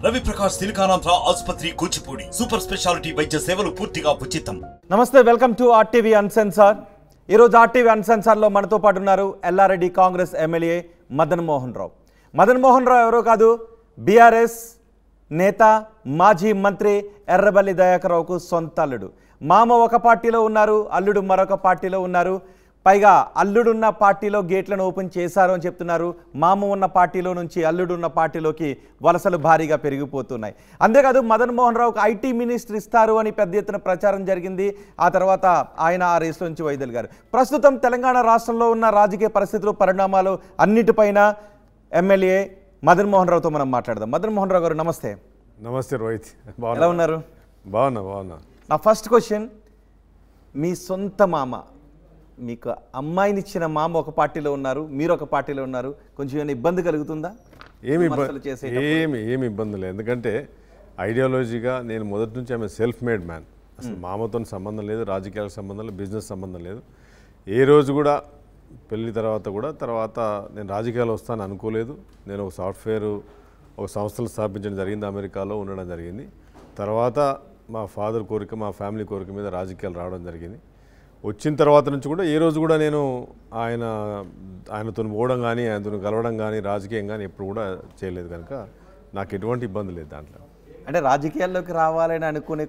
రవి ప్రకాష్ సిలికానాంధ్ర ఆసుపత్రి Kuchipudi super speciality వైద్య సేవలు పూర్తిగా ఉచితం. నమస్తే, వెల్కమ్ టు ఆర్టీవీ అన్సెన్సార్. ఈరోజు ఆర్టీవీ అన్సెన్సార్లో మనతో పాటు ఉన్నారు ఎల్లారెడ్డి కాంగ్రెస్ ఎమ్మెల్యే మదన్ మోహన్ రావు. మదన్ మోహన్ రావు ఎవరో కాదు, బీఆర్ఎస్ నేత, మాజీ మంత్రి ఎర్రబెల్లి దయాకర్ రావుకు సొంత అల్లుడు. మామ ఒక పార్టీలో ఉన్నారు, అల్లుడు మరొక పార్టీలో ఉన్నారు. పైగా అల్లుడున్న పార్టీలో గేట్లను ఓపెన్ చేశారు అని చెప్తున్నారు. మామ ఉన్న పార్టీలో నుంచి అల్లుడున్న పార్టీలోకి వలసలు భారీగా పెరిగిపోతున్నాయి. అంతేకాదు మదన్ మోహన్ రావుకు ఐటీ మినిస్టర్ ఇస్తారు అని పెద్ద ఎత్తున ప్రచారం జరిగింది. ఆ తర్వాత ఆయన ఆ రేసులో నుంచి వైదొలిగారు. ప్రస్తుతం తెలంగాణ రాష్ట్రంలో ఉన్న రాజకీయ పరిస్థితులు, పరిణామాలు అన్నిటిపైన ఎమ్మెల్యే మదన్ మోహన్ రావుతో మనం మాట్లాడదాం. మదన్ మోహన్ రావు గారు నమస్తే. నమస్తే రోహిత్, ఎలా ఉన్నారు? బాగున్నా. నా ఫస్ట్ క్వశ్చన్, మీ సొంత మామ, మీకు అమ్మాయినిచ్చిన మామ ఒక పార్టీలో ఉన్నారు, మీరు ఒక పార్టీలో ఉన్నారు, కొంచెం ఏమైనా ఇబ్బంది కలుగుతుందా? ఏమి ఇబ్బంది లేదు. ఎందుకంటే ఐడియాలజీగా నేను మొదటి నుంచి ఆమె సెల్ఫ్ మేడ్ మ్యాన్. అసలు మామతో సంబంధం లేదు, రాజకీయాలకు సంబంధం లేదు, బిజినెస్ సంబంధం లేదు. ఏ రోజు కూడా పెళ్లి తర్వాత నేను రాజకీయాలు వస్తాను అనుకోలేదు. నేను ఒక సాఫ్ట్వేర్ ఒక సంస్థలు స్థాపించడం జరిగింది, అమెరికాలో ఉండడం జరిగింది. తర్వాత మా ఫాదర్ కోరిక, మా ఫ్యామిలీ కోరిక మీద రాజకీయాలు రావడం జరిగింది. వచ్చిన తర్వాత నుంచి కూడా ఏ రోజు కూడా నేను ఆయనతో పోవడం కానీ, ఆయనతో కలవడం కానీ, రాజకీయం కానీ ఎప్పుడు కూడా చేయలేదు. కనుక నాకు ఎటువంటి ఇబ్బంది లేదు దాంట్లో. అంటే రాజకీయాల్లోకి రావాలని అనుకునే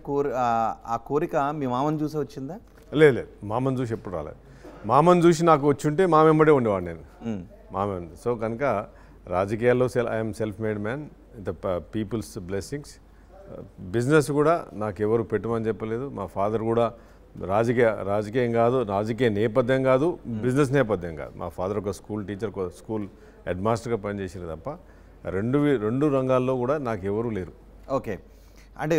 ఆ కోరిక మీ మామని చూసి వచ్చిందా? లేదు, మామని చూసి ఎప్పుడు రాలేదు. మామని చూసి నాకు వచ్చి ఉంటే మామెంబడే ఉండేవాడు నేను, మామన్. సో కనుక రాజకీయాల్లో I'm self made man, the people's blessings. Business కూడా నాకు ఎవరు పెట్టమని చెప్పలేదు. మా ఫాదర్ కూడా రాజకీయం కాదు, రాజకీయ నేపథ్యం కాదు, బిజినెస్ నేపథ్యం కాదు. మా ఫాదర్ ఒక స్కూల్ టీచర్, స్కూల్ హెడ్ మాస్టర్గా పనిచేసారు తప్ప రెండు రంగాల్లో కూడా నాకు ఎవరూ లేరు. ఓకే, అంటే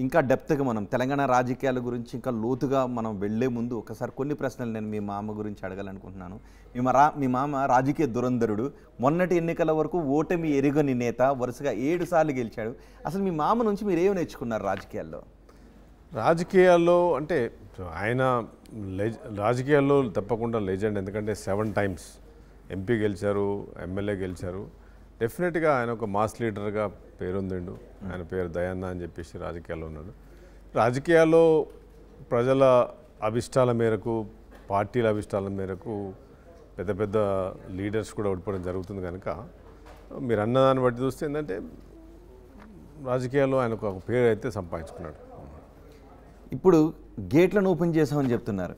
ఇంకా డెప్త్గా మనం తెలంగాణ రాజకీయాల గురించి ఇంకా లోతుగా మనం వెళ్లే ముందు ఒకసారి కొన్ని ప్రశ్నలు నేను మీ మామ గురించి అడగాలనుకుంటున్నాను. మీ మామ రాజకీయ దురంధరుడు, మొన్నటి ఎన్నికల వరకు ఓటమి ఎరుగని నేత, వరుసగా 7 సార్లు గెలిచాడు. అసలు మీ మామ నుంచి మీరు ఏమి నేర్చుకున్నారు రాజకీయాల్లో? అంటే ఆయన రాజకీయాల్లో తప్పకుండా లెజెండ్. ఎందుకంటే 7 టైమ్స్ ఎంపీ గెలిచారు, ఎమ్మెల్యే గెలిచారు. డెఫినెట్గా ఆయన ఒక మాస్ లీడర్గా పేరొందిండు. ఆయన పేరు దయాన్న అని చెప్పేసి రాజకీయాల్లో ఉన్నాడు. రాజకీయాల్లో ప్రజల అభిష్టాల మేరకు, పార్టీల అభిష్టాల మేరకు పెద్ద పెద్ద లీడర్స్ కూడా ఓడిపోవడం జరుగుతుంది. కనుక మీరు అన్నదాన్ని బట్టి చూస్తే ఏంటంటే రాజకీయాల్లో ఆయన ఒక పేరు అయితే సంపాదించుకున్నాడు. ఇప్పుడు గేట్లను ఓపెన్ చేసామని చెప్తున్నారు.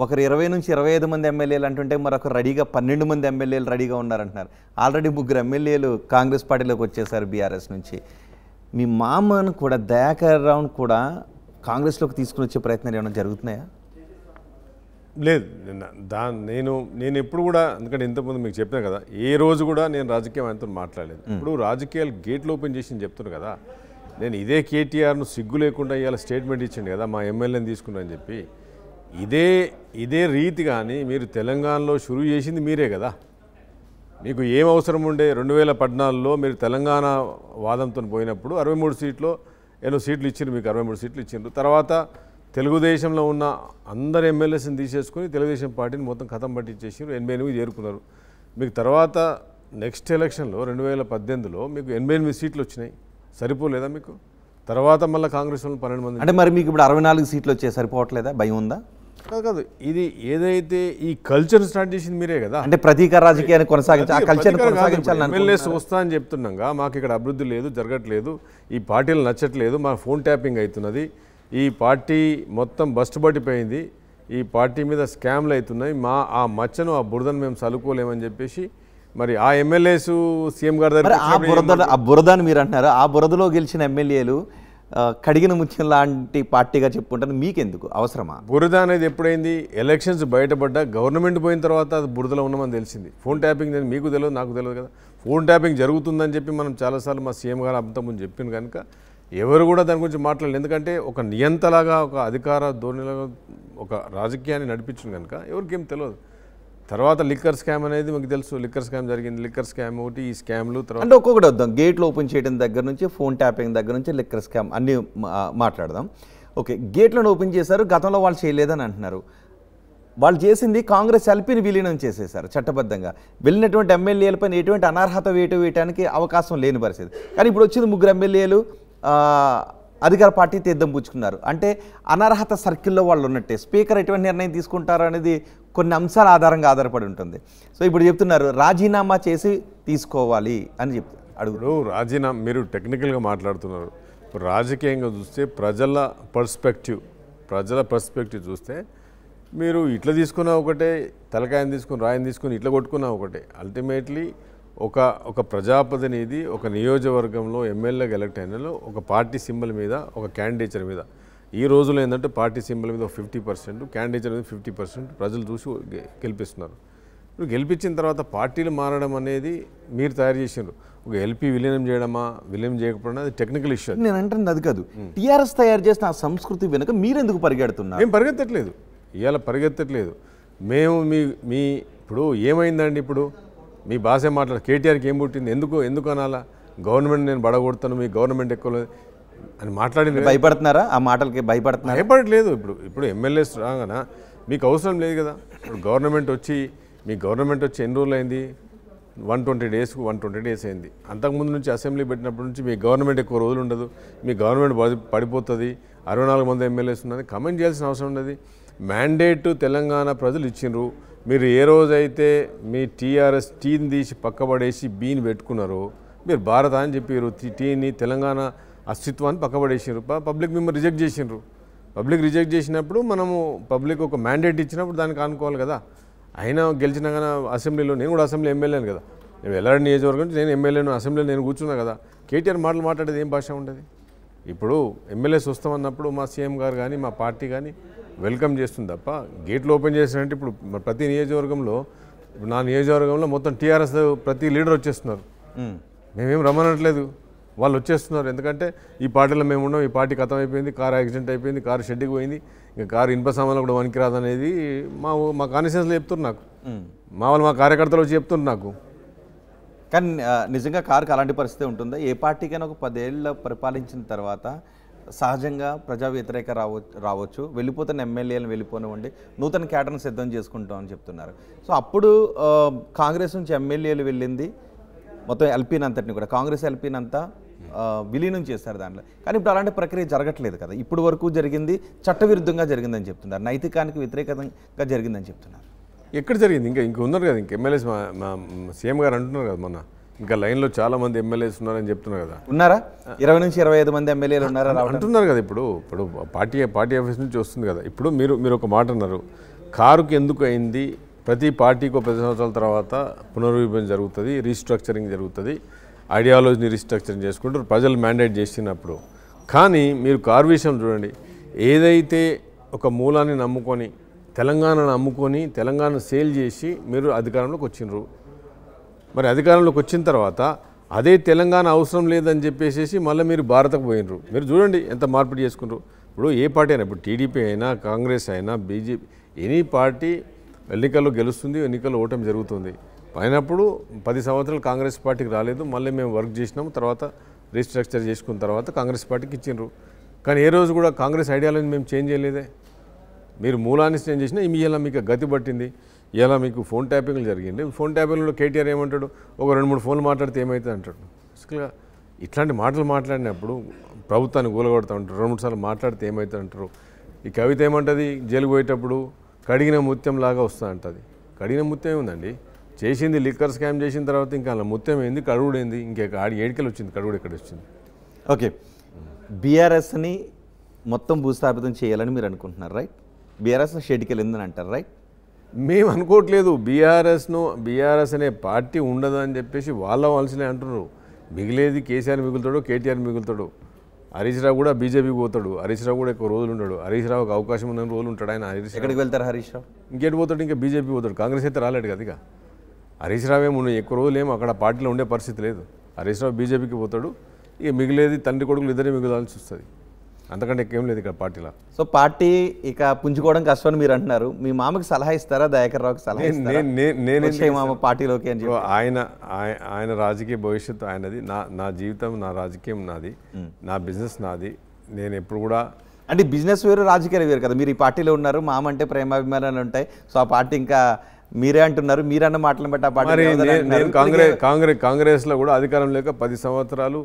ఒకరు 20 నుంచి 25 మంది ఎమ్మెల్యేలు అంటుంటే మరొక రెడీగా 12 మంది ఎమ్మెల్యేలు రెడీగా ఉన్నారంటున్నారు. ఆల్రెడీ 3 ఎమ్మెల్యేలు కాంగ్రెస్ పార్టీలోకి వచ్చేసారు బీఆర్ఎస్ నుంచి. మీ మామను కూడా, దయాకర్ రావును కూడా కాంగ్రెస్లోకి తీసుకుని వచ్చే ప్రయత్నాలు ఏమైనా జరుగుతున్నాయా? లేదు, నేను ఎప్పుడు కూడా, ఎందుకంటే ఇంతకుముందు మీకు చెప్పాను కదా, ఏ రోజు కూడా నేను రాజకీయం ఆయనతో మాట్లాడలేదు. ఇప్పుడు రాజకీయాలు గేట్లు ఓపెన్ చేసి చెప్తున్నాను కదా, నేను ఇదే కేటీఆర్ను సిగ్గు లేకుండా ఇవాళ స్టేట్మెంట్ ఇచ్చిండు కదా, మా ఎమ్మెల్యేని తీసుకున్నాను చెప్పి. ఇదే రీతి కానీ మీరు తెలంగాణలో షురూ చేసింది మీరే కదా. మీకు ఏం అవసరం ఉండే? 2014లో మీరు తెలంగాణ వాదంతో పోయినప్పుడు 63 సీట్లు ఎన్నో సీట్లు ఇచ్చిండ్రు, మీకు 63 సీట్లు ఇచ్చిండ్రు. తర్వాత తెలుగుదేశంలో ఉన్న అందరు ఎమ్మెల్యేస్ని తీసేసుకుని తెలుగుదేశం పార్టీని మొత్తం ఖతం పట్టించేసారు, 88 చేరుకున్నారు. మీకు తర్వాత నెక్స్ట్ ఎలక్షన్లో 2018లో మీకు 88 సీట్లు వచ్చినాయి. సరిపోలేదా మీకు? తర్వాత మళ్ళీ కాంగ్రెస్ వాళ్ళు 12 మంది. అంటే మరి మీకు ఇప్పుడు 64 సీట్లు వచ్చే సరిపోవట్లేదా? భయం ఉందా? కాదు, ఇది ఏదైతే ఈ కల్చర్ స్టార్ట్ చేసింది మీరే కదా. అంటే ప్రతీకార రాజకీయాన్ని కొనసాగించాలి. ఎమ్మెల్యేస్ వస్తా అని చెప్తున్నాగా, మాకు ఇక్కడ అభివృద్ధి లేదు, జరగట్లేదు, ఈ పార్టీలు నచ్చట్లేదు, మా ఫోన్ ట్యాపింగ్ అవుతున్నది, ఈ పార్టీ మొత్తం బస్ట్ పట్టిపోయింది, ఈ పార్టీ మీద స్కామ్లు అవుతున్నాయి, ఆ మచ్చను, ఆ బురదను మేము చదువుకోలేమని చెప్పేసి మరి ఆ ఎమ్మెల్యేస్ సీఎం గారి దగ్గర ఆ బురదని మీరు అంటున్నారు. ఆ బురదలో గెలిచిన ఎమ్మెల్యేలు కడిగిన ముత్యం లాంటి పార్టీగా చెప్పుకుంటారు. మీకెందుకు అవసరమా? బురద అనేది ఎప్పుడైంది? ఎలక్షన్స్ బయటపడ్డా, గవర్నమెంట్ పోయిన తర్వాత అది బురదలో ఉన్నామని తెలిసింది. ఫోన్ ట్యాపింగ్ మీకు తెలియదు, నాకు తెలియదు కదా. ఫోన్ ట్యాపింగ్ జరుగుతుందని చెప్పి మనం చాలాసార్లు మా సీఎం గారు అంతా ముందు చెప్పింది. కనుక ఎవరు కూడా దాని గురించి మాట్లాడలేదు. ఎందుకంటే ఒక నియంతలాగా, ఒక అధికార ధోరణిలాగా ఒక రాజకీయాన్ని నడిపించింది కనుక ఎవరికేం తెలియదు. తర్వాత లిక్కర్ స్కామ్ అనేది మీకు తెలుసు, లిక్కర్ స్కామ్ జరిగింది. లిక్కర్ స్కామ్ ఒకటి, ఈ స్కామ్లు తర్వాత అంటే ఒక్కొక్కటి వద్దాం. గేట్లు ఓపెన్ చేయడం దగ్గర నుంచి, ఫోన్ ట్యాపింగ్ దగ్గర నుంచి, లిక్కర్ స్కామ్ అన్నీ మాట్లాడదాం. ఓకే, గేట్లను ఓపెన్ చేశారు, గతంలో వాళ్ళు చేయలేదని అంటున్నారు. వాళ్ళు చేసింది కాంగ్రెస్ ఎల్పీని విలీనం చేసేశారు చట్టబద్ధంగా. వెళ్ళినటువంటి ఎమ్మెల్యేలపైన ఎటువంటి అనర్హత వేయటానికి అవకాశం లేని పరిస్థితి. కానీ ఇప్పుడు వచ్చింది 3 ఎమ్మెల్యేలు అధికార పార్టీ తీర్థం పుచ్చుకున్నారు. అంటే అనర్హత సర్కిల్లో వాళ్ళు ఉన్నట్టే. స్పీకర్ ఎటువంటి నిర్ణయం తీసుకుంటారు అనేది కొన్ని అంశాల ఆధారంగా ఆధారపడి ఉంటుంది. సో ఇప్పుడు చెప్తున్నారు రాజీనామా చేసి తీసుకోవాలి అని చెప్తారు. ఇప్పుడు రాజీనామా మీరు టెక్నికల్గా మాట్లాడుతున్నారు. ఇప్పుడు రాజకీయంగా చూస్తే ప్రజల పర్స్పెక్టివ్ చూస్తే మీరు ఇట్లా తీసుకున్నా ఒకటే, తలకాయని తీసుకుని రాయిని తీసుకుని ఇట్లా కొట్టుకున్నా ఒకటే. అల్టిమేట్లీ ఒక ప్రజాప్రతినిధి ఒక నియోజకవర్గంలో ఎమ్మెల్యేగా ఎలక్ట్ అయినలో ఒక పార్టీ సింబల్ మీద ఒక క్యాండిడేచర్ మీద ఈ రోజులో ఏంటంటే పార్టీ సింబల్ మీద 50%, క్యాండిడేచర్ మీద 50% ప్రజలు చూసి గెలిపిస్తున్నారు. ఇప్పుడు గెలిపించిన తర్వాత పార్టీలు మారడం అనేది మీరు తయారు చేసినారు. ఒక ఎల్పీ విలీనం చేయకపోవడం అది టెక్నికల్ ఇష్యూ. నేను అంటుంది అది కాదు. టీఆర్ఎస్ తయారు చేసిన ఆ సంస్కృతి వెనుక మీరెందుకు పరిగెడుతున్నారు? మేము పరిగెత్తట్లేదు, ఇవాళ పరిగెత్తట్లేదు. మేము మీ ఇప్పుడు ఏమైందండి? ఇప్పుడు మీ భాష మాట్లాడు కేటీఆర్కి ఏం పుట్టింది, ఎందుకు అనాలా? గవర్నమెంట్ నేను బడగొడతాను, మీ గవర్నమెంట్ ఎక్కువ అని మాట్లాడింది. భయపడుతున్నారా? ఆ మాటలకి భయపడుతున్నారు? భయపడట్లేదు. ఇప్పుడు ఎమ్మెల్యేస్ రాగానా మీకు అవసరం లేదు కదా. ఇప్పుడు మీ గవర్నమెంట్ వచ్చి ఎన్ని రోజులు అయింది? 120 డేస్ అయింది. అంతకుముందు నుంచి అసెంబ్లీ పెట్టినప్పటి నుంచి మీ గవర్నమెంట్ ఎక్కువ రోజులు ఉండదు, మీ గవర్నమెంట్ పడిపోతుంది, 64 మంది ఎమ్మెల్యేస్ ఉన్నది కమెంట్ చేయాల్సిన అవసరం ఉండదు. మ్యాండేట్ తెలంగాణ ప్రజలు ఇచ్చిండ్రు. మీరు ఏ రోజైతే మీ టీఆర్ఎస్ టీని తీసి పక్కబడేసి బీని పెట్టుకున్నారో, మీరు భారత అని చెప్పారు, టీని తెలంగాణ అస్తిత్వాన్ని పక్కబడేసారు. పబ్లిక్ మేము రిజెక్ట్ చేసిండ్రు. పబ్లిక్ రిజెక్ట్ చేసినప్పుడు మనము పబ్లిక్ ఒక మ్యాండేట్ ఇచ్చినప్పుడు దానికి అనుకోవాలి కదా. అయినా గెలిచినా కానీ అసెంబ్లీలో నేను కూడా అసెంబ్లీ ఎమ్మెల్యేను కదా, నేను ఎల్లారెడ్డి నియోజకవర్గం నుంచి నేను ఎమ్మెల్యేను, అసెంబ్లీలో నేను కూర్చున్నా కదా. కేటీఆర్ మాటలు మాట్లాడేది ఏం భాష ఉండదు. ఇప్పుడు ఎమ్మెల్యేస్ వస్తామన్నప్పుడు మా సీఎం గారు కానీ మా పార్టీ కానీ వెల్కమ్ చేస్తుంది తప్ప గేట్లు ఓపెన్ చేసినట్టు ఇప్పుడు ప్రతి నియోజకవర్గంలో నా నియోజకవర్గంలో మొత్తం టీఆర్ఎస్ ప్రతి లీడర్ వచ్చేస్తున్నారు. మేమేం రమ్మనట్లేదు, వాళ్ళు వచ్చేస్తున్నారు. ఎందుకంటే ఈ పార్టీలో మేము ఉన్నాం, ఈ పార్టీ ఖతం అయిపోయింది, కారు యాక్సిడెంట్ అయిపోయింది, కారు షెడ్కి పోయింది, ఇంకా కారు ఇనుప సామాన్లు కూడా వనికి అనేది మా కాన్స్టిట్యూన్సీలో చెప్తున్నారు నాకు. మా కార్యకర్తలు వచ్చి చెప్తున్నారు నాకు. కానీ నిజంగా కారుకి అలాంటి పరిస్థితి ఉంటుందా? ఏ పార్టీకైనా ఒక 10 ఏళ్ళు పరిపాలించిన తర్వాత సహజంగా ప్రజా వ్యతిరేక రావచ్చు, వెళ్ళిపోతున్న ఎమ్మెల్యేలను వెళ్ళిపోనివ్వండి, నూతన కేటర్ను సిద్ధం చేసుకుంటామని చెప్తున్నారు. సో అప్పుడు కాంగ్రెస్ నుంచి ఎమ్మెల్యేలు వెళ్ళింది మొత్తం ఎల్పీని అంతటిని కూడా, కాంగ్రెస్ ఎల్పీని అంతా విలీనం చేస్తారు దాంట్లో. కానీ ఇప్పుడు అలాంటి ప్రక్రియ జరగట్లేదు కదా. ఇప్పుడు వరకు జరిగింది చట్టవిరుద్ధంగా జరిగిందని చెప్తున్నారు, నైతికానికి వ్యతిరేకంగా జరిగిందని చెప్తున్నారు. ఎక్కడ జరిగింది? ఇంకా ఉన్నారు కదా, ఇంకా ఎమ్మెల్యేస్ మా సీఎం గారు అంటున్నారు కదా, మొన్న ఇంకా లైన్లో చాలా మంది ఎమ్మెల్యేస్ ఉన్నారని చెప్తున్నారు కదా. ఉన్నారా? 20 నుంచి 25 మంది ఎమ్మెల్యేలు ఉన్నారా అంటున్నారు కదా. ఇప్పుడు పార్టీ ఆఫీస్ నుంచి వస్తుంది కదా. ఇప్పుడు మీరు ఒక మాట అన్నారు, కారుకి ఎందుకు అయింది? ప్రతి పార్టీకి 10 సంవత్సరాల తర్వాత పునర్విభజన జరుగుతుంది, రీస్ట్రక్చరింగ్ జరుగుతుంది, ఐడియాలజీని రీస్ట్రక్చరింగ్ చేసుకుంటారు ప్రజలు మ్యాండేట్ చేసినప్పుడు. కానీ మీరు కారు విషయం చూడండి, ఏదైతే ఒక మూలాన్ని నమ్ముకొని తెలంగాణను అమ్ముకొని తెలంగాణ సేల్ చేసి మీరు అధికారంలోకి వచ్చిండ్రు. మరి అధికారంలోకి వచ్చిన తర్వాత అదే తెలంగాణ అవసరం లేదని చెప్పేసి మళ్ళీ మీరు భారతకు పోయినరు. మీరు చూడండి ఎంత మార్పిడి చేసుకున్నారు. ఇప్పుడు ఏ పార్టీ అయినా, ఇప్పుడు టీడీపీ అయినా, కాంగ్రెస్ అయినా, బీజేపీ, ఎనీ పార్టీ ఎన్నికల్లో గెలుస్తుంది, ఎన్నికల్లో ఓటమి జరుగుతుంది. అయినప్పుడు 10 సంవత్సరాలు కాంగ్రెస్ పార్టీకి రాలేదు, మళ్ళీ మేము వర్క్ చేసినాము, తర్వాత రీస్ట్రక్చర్ చేసుకున్న తర్వాత కాంగ్రెస్ పార్టీకి ఇచ్చిండ్రు. కానీ ఏ రోజు కూడా కాంగ్రెస్ ఐడియాలజీ మేము చేంజ్ చేయలేదే. మీరు మూలాన్ని చేంజ్ చేసినా ఇలా మీకు గతి పట్టింది. ఇలా మీకు ఫోన్ ట్యాపింగ్లు జరిగింది. ఫోన్ ట్యాపింగ్లో కేటీఆర్ ఏమంటాడు, ఒక 2-3 ఫోన్లు మాట్లాడితే ఏమవుతుంది అంటాడు. అసలు ఇట్లాంటి మాటలు మాట్లాడినప్పుడు ప్రభుత్వాన్ని కూలగొడతా ఉంటారు. 2-3 సార్లు మాట్లాడితే ఏమవుతుంది అంటారు. ఈ కవిత ఏమంటుంది, జైలుకు పోయేటప్పుడు కడిగిన ముత్యం లాగా వస్తా అంటుంది. కడిగిన ముత్యం ఏముందండి? చేసింది లిక్కర్ స్కామ్ చేసిన తర్వాత ఇంకా అలా ముత్యం ఏంది, కడుగుడు ఏంది, ఇంకా ఆడి ఏడికలు వచ్చింది, కడుగుడు ఎక్కడ వచ్చింది? ఓకే, బీఆర్ఎస్ని మొత్తం భూస్థాపితం చేయాలని మీరు అనుకుంటున్నారు, రైట్? బీఆర్ఎస్ షెడ్కి వెళ్ళిందని అంటారు, రైట్? మేము అనుకోవట్లేదు. బీఆర్ఎస్ అనే పార్టీ ఉండదు అని చెప్పేసి వాళ్ళనే అంటున్నారు. మిగిలేది కేసీఆర్ మిగులుతాడు, కేటీఆర్ మిగులుతాడు, హరీష్ రావు కూడా బీజేపీకి పోతాడు. హరీష్ రావు కూడా ఎక్కువ రోజులు ఉంటాడు. హరీష్ రావుకి అవకాశం ఉన్న రోజులు ఉంటాడు. ఆయన ఎక్కడికి వెళ్తారు హరీష్ రావు? ఇంకేటి పోతాడు? ఇంకా బీజేపీ పోతాడు. కాంగ్రెస్ అయితే రాలేడు కదా. ఇక హరీష్ రావు ఏమో ఎక్కువ రోజులు ఏమో అక్కడ పార్టీలో ఉండే పరిస్థితి లేదు. హరీష్ రావు బీజేపీకి పోతాడు. ఇక మిగిలేది తండ్రి కొడుకులు ఇద్దరే మిగులాల్సి వస్తుంది. అంతకంటే ఎక్కువేం లేదు ఇక్కడ పార్టీలో. సో పార్టీ ఇక పుంజుకోవడం కష్టమని మీరు అంటున్నారు. మీ మామకి సలహా ఇస్తారా, దయాకర్ రావుకి సలహా ఇస్తారా నేను పార్టీలోకి అని చెప్పి? ఆయన రాజకీయ భవిష్యత్తు ఆయనది, నా జీవితం, నా రాజకీయం నాది, నా బిజినెస్ నాది. నేను ఎప్పుడు కూడా అంటే బిజినెస్ వేరు రాజకీయాలు వేరు కదా. మీరు ఈ పార్టీలో ఉన్నారు, మామ అంటే ప్రేమాభిమానాలు ఉంటాయి. సో ఆ పార్టీ ఇంకా మీరే అంటున్నారు, మీరన్న మాటలను బట్టి ఆ పార్టీ నేను కాంగ్రెస్లో కూడా అధికారం లేక 10 సంవత్సరాలు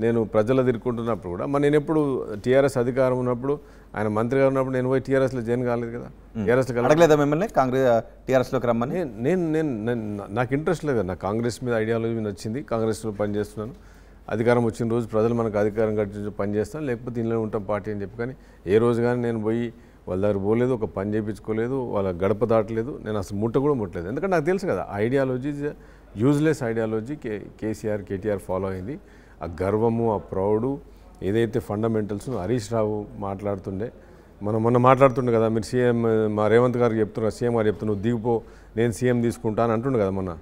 నేను ప్రజలు ఎదుర్కొంటున్నప్పుడు కూడా మరి నేను ఎప్పుడు టీఆర్ఎస్ అధికారం ఉన్నప్పుడు ఆయన మంత్రిగా ఉన్నప్పుడు నేను పోయి టీఆర్ఎస్లో జాయిన్ కాలేదు కదా. టీఆర్ఎస్లో అడగలేదా మిమ్మల్ని కాంగ్రెస్ టీఆర్ఎస్లోకి రమ్మని? నాకు ఇంట్రెస్ట్ లేదు. నాకు కాంగ్రెస్ మీద ఐడియాలజీ నచ్చింది, కాంగ్రెస్లో పనిచేస్తున్నాను. అధికారం వచ్చిన రోజు ప్రజలు మనకు అధికారం కట్టి పనిచేస్తాను, లేకపోతే ఇంట్లో ఉంటాం పార్టీ అని చెప్పి. కానీ ఏ రోజు కానీ నేను పోయి వాళ్ళ దగ్గర పోలేదు, ఒక పని చేయించుకోలేదు, వాళ్ళ గడప దాటలేదు, నేను అసలు ముట్ట కూడా ముట్టలేదు. ఎందుకంటే నాకు తెలుసు కదా ideology useless ideology KTR follow అయింది. ఆ గర్వము, ఆ ప్రౌడు, ఏదైతే ఫండమెంటల్స్ హరీష్ రావు మాట్లాడుతుండే, మొన్న మాట్లాడుతుండే కదా, మీరు సీఎం మా రేవంత్ గారికి చెప్తున్నారు, సీఎం గారు చెప్తున్నారు నువ్వు దిగిపో నేను సీఎం తీసుకుంటాను అంటుండే కదా మొన్న.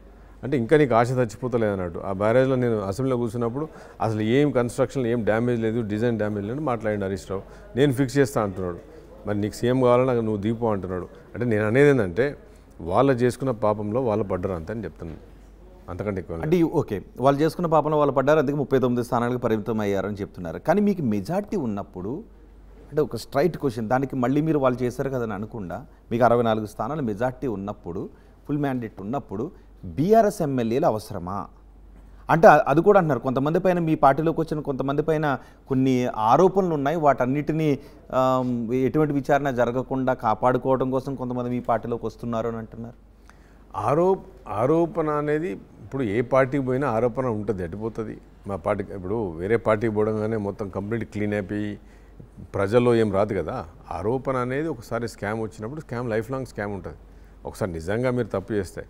అంటే ఇంకా నీకు ఆశ చచ్చిపోతలేదు అన్నట్టు. ఆ బ్యారేజ్లో నేను అసెంబ్లీలో కూర్చున్నప్పుడు అసలు ఏం కన్స్ట్రక్షన్ ఏం డ్యామేజ్ లేదు, డిజైన్ డ్యామేజ్ లేదు మాట్లాడండి హరీష్ రావు. నేను ఫిక్స్ చేస్తా అంటున్నాడు. మరి నీకు సీఎం కావాలని నాకు నువ్వు దిగిపో అంటున్నాడు. అంటే నేను అనేది ఏంటంటే వాళ్ళు చేసుకున్న పాపంలో వాళ్ళు పడ్డరు అంతే అని చెప్తున్నాను, అంతకంటే ఎక్కువ. అంటే ఓకే, వాళ్ళు చేసుకున్న పాపంలో వాళ్ళు పడ్డారు, అందుకే 39 స్థానాలకు పరిమితం అయ్యారని చెప్తున్నారు. కానీ మీకు మెజార్టీ ఉన్నప్పుడు, అంటే ఒక స్ట్రైట్ క్వశ్చన్, దానికి మళ్ళీ మీరు వాళ్ళు చేశారు కదని అనకుండా, మీకు 64 స్థానాలు మెజార్టీ ఉన్నప్పుడు, ఫుల్ మ్యాండేట్ ఉన్నప్పుడు బీఆర్ఎస్ ఎమ్మెల్యేలు అవసరమా అంటే అది కూడా అంటున్నారు. కొంతమంది పైన మీ పార్టీలోకి వచ్చిన కొంతమంది పైన కొన్ని ఆరోపణలు ఉన్నాయి, వాటన్నిటినీ ఎటువంటి విచారణ జరగకుండా కాపాడుకోవడం కోసం కొంతమంది మీ పార్టీలోకి వస్తున్నారు అని అంటున్నారు. ఆరోపణ అనేది ఇప్పుడు ఏ పార్టీకి పోయినా ఆరోపణ ఉంటుంది, అడ్డిపోతుంది. మా పార్టీకి ఇప్పుడు వేరే పార్టీకి పోవడంగానే మొత్తం కంప్లీట్ క్లీన్ అయిపోయి ప్రజల్లో ఏం రాదు కదా. ఆరోపణ అనేది ఒకసారి స్కామ్ వచ్చినప్పుడు స్కామ్ లైఫ్ లాంగ్ స్కామ్ ఉంటుంది. ఒకసారి నిజంగా మీరు తప్పు చేస్తే